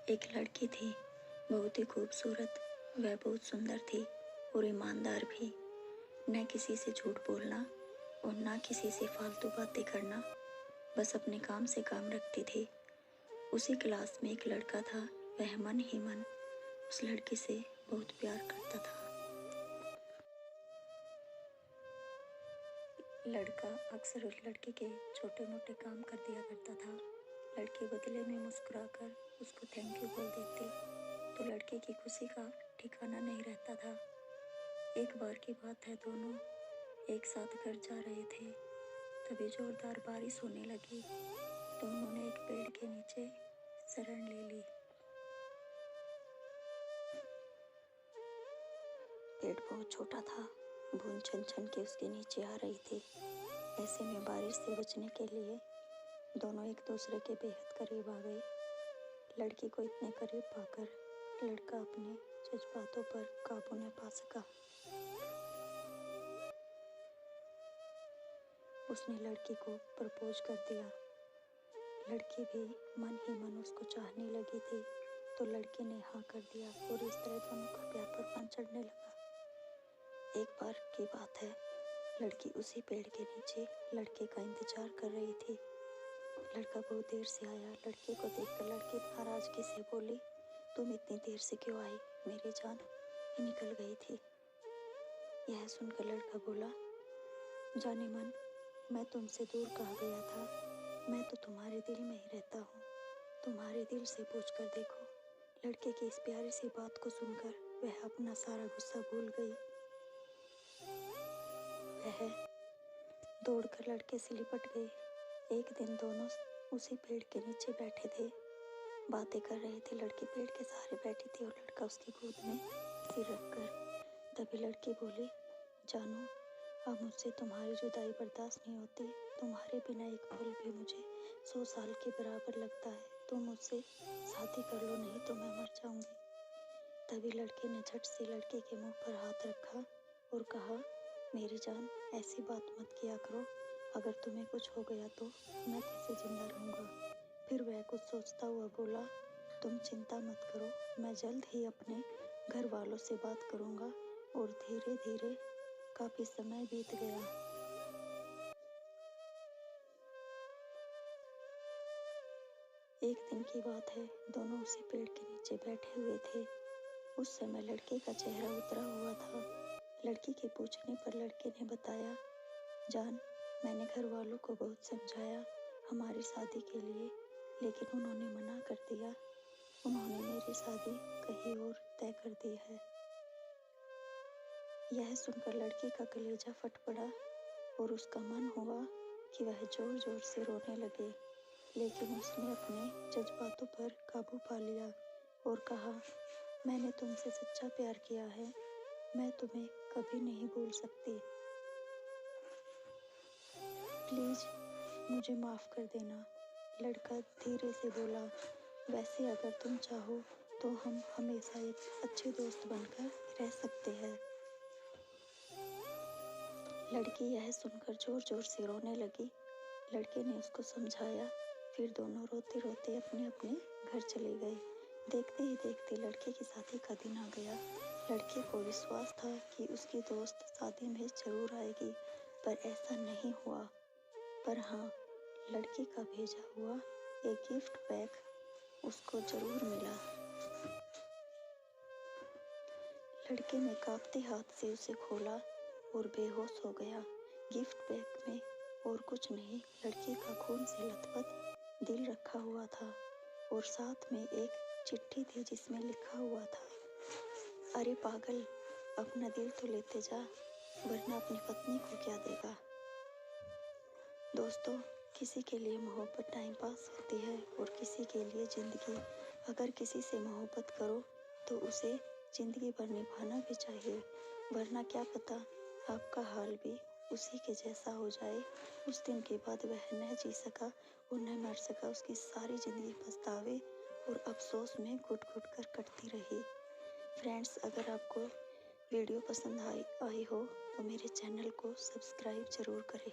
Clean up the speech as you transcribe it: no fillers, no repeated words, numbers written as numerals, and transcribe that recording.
एक लड़की थी, बहुत ही खूबसूरत। वह बहुत सुंदर थी और ईमानदार भी। न किसी से झूठ बोलना और ना किसी से फालतू बातें करना, बस अपने काम से काम रखती थी। उसी क्लास में एक लड़का था, वह मन ही मन उस लड़की से बहुत प्यार करता था। लड़का अक्सर उस लड़की के छोटे मोटे काम कर दिया करता था। लड़की बदले में मुस्कुराकर उसको थैंक यू बोल देती, तो लड़के की खुशी का ठिकाना नहीं रहता था। एक बार की बात है, दोनों एक साथ घर जा रहे थे, तभी जोरदार बारिश होने लगी, तो उन्होंने एक पेड़ के नीचे शरण ले ली। पेड़ बहुत छोटा था, बूंद छन छन के उसके नीचे आ रही थी। ऐसे में बारिश से बचने के लिए दोनों एक दूसरे के बेहद करीब आ गए। लड़की को इतने करीब पाकर लड़का अपने जज्बातों पर काबू न पा सका। उसने लड़की को प्रपोज कर दिया। लड़की भी मन ही मन उसको चाहने लगी थी, तो लड़के ने हाँ कर दिया और इस तरह दोनों का प्यार परवान चढ़ने लगा। एक बार की बात है, लड़की उसी पेड़ के नीचे लड़के का इंतजार कर रही थी। लड़का बहुत देर से आया। लड़के को देखकर लड़की नाराजगी से बोली, तुम इतनी देर से क्यों आई? मेरी जान ही निकल गई थी। यह सुनकर लड़का बोला, जाने मन, मैं तुमसे दूर कहाँ गया था, मैं तो तुम्हारे दिल में ही रहता हूँ। तुम्हारे दिल से पूछ कर देखो। लड़के की इस प्यारी सी बात को सुनकर वह अपना सारा गुस्सा भूल गई। वह दौड़कर लड़के से लिपट गई। एक दिन दोनों उसी पेड़ के नीचे बैठे थे, बातें कर रहे थे। लड़की पेड़ के सहारे बैठी थी और लड़का उसकी गोद में सिर रखकर। तभी लड़की बोली, जानू, अब मुझसे तुम्हारी जुदाई बर्दाश्त नहीं होती। तुम्हारे बिना एक पल भी मुझे 100 साल के बराबर लगता है। तुम मुझसे शादी कर लो, नहीं तो मैं मर जाऊंगी। तभी लड़के ने झट से लड़के के मुंह पर हाथ रखा और कहा, मेरी जान, ऐसी बात मत किया करो। अगर तुम्हें कुछ हो गया तो मैं कैसे जिंदा रहूँगा? फिर वह कुछ सोचता हुआ बोला, तुम चिंता मत करो, मैं जल्द ही अपने घर वालों से बात करूँगा। और धीरे धीरे काफी समय बीत गया। एक दिन की बात है, दोनों उसी पेड़ के नीचे बैठे हुए थे। उस समय लड़के का चेहरा उतरा हुआ था। लड़की के पूछने पर लड़के ने बताया, जान, मैंने घर वालों को बहुत समझाया हमारी शादी के लिए, लेकिन उन्होंने मना कर दिया। उन्होंने मेरी शादी कहीं और तय कर दी है। यह सुनकर लड़की का कलेजा फट पड़ा और उसका मन हुआ कि वह जोर जोर से रोने लगे, लेकिन उसने अपने जज्बातों पर काबू पा लिया और कहा, मैंने तुमसे सच्चा प्यार किया है, मैं तुम्हें कभी नहीं भूल सकती। प्लीज मुझे माफ कर देना। लड़का धीरे से बोला, वैसे अगर तुम चाहो तो हम हमेशा एक अच्छे दोस्त बनकर रह सकते हैं। लड़की यह सुनकर जोर जोर से रोने लगी। लड़के ने उसको समझाया, फिर दोनों रोते रोते अपने अपने घर चले गए। देखते ही देखते लड़के की शादी का दिन आ गया। लड़के को विश्वास था कि उसकी दोस्त शादी में जरूर आएगी, पर ऐसा नहीं हुआ। पर हाँ, लड़की का भेजा हुआ एक गिफ्ट पैक उसको जरूर मिला। लड़के ने कांपते हाथ से उसे खोला और बेहोश हो गया। गिफ्ट पैक में और कुछ नहीं, लड़की का खून से लथपथ दिल रखा हुआ था और साथ में एक चिट्ठी थी जिसमें लिखा हुआ था, अरे पागल, अपना दिल तो लेते जा, वरना अपनी पत्नी को क्या देगा। दोस्तों, किसी के लिए मोहब्बत टाइम पास होती है और किसी के लिए ज़िंदगी। अगर किसी से मोहब्बत करो तो उसे ज़िंदगी भर निभाना भी चाहिए, वरना क्या पता आपका हाल भी उसी के जैसा हो जाए। उस दिन के बाद वह न जी सका और न मर सका। उसकी सारी ज़िंदगी पछतावे और अफसोस में घुट घुट कर कटती रही। फ्रेंड्स, अगर आपको वीडियो पसंद आई हो तो मेरे चैनल को सब्सक्राइब ज़रूर करें।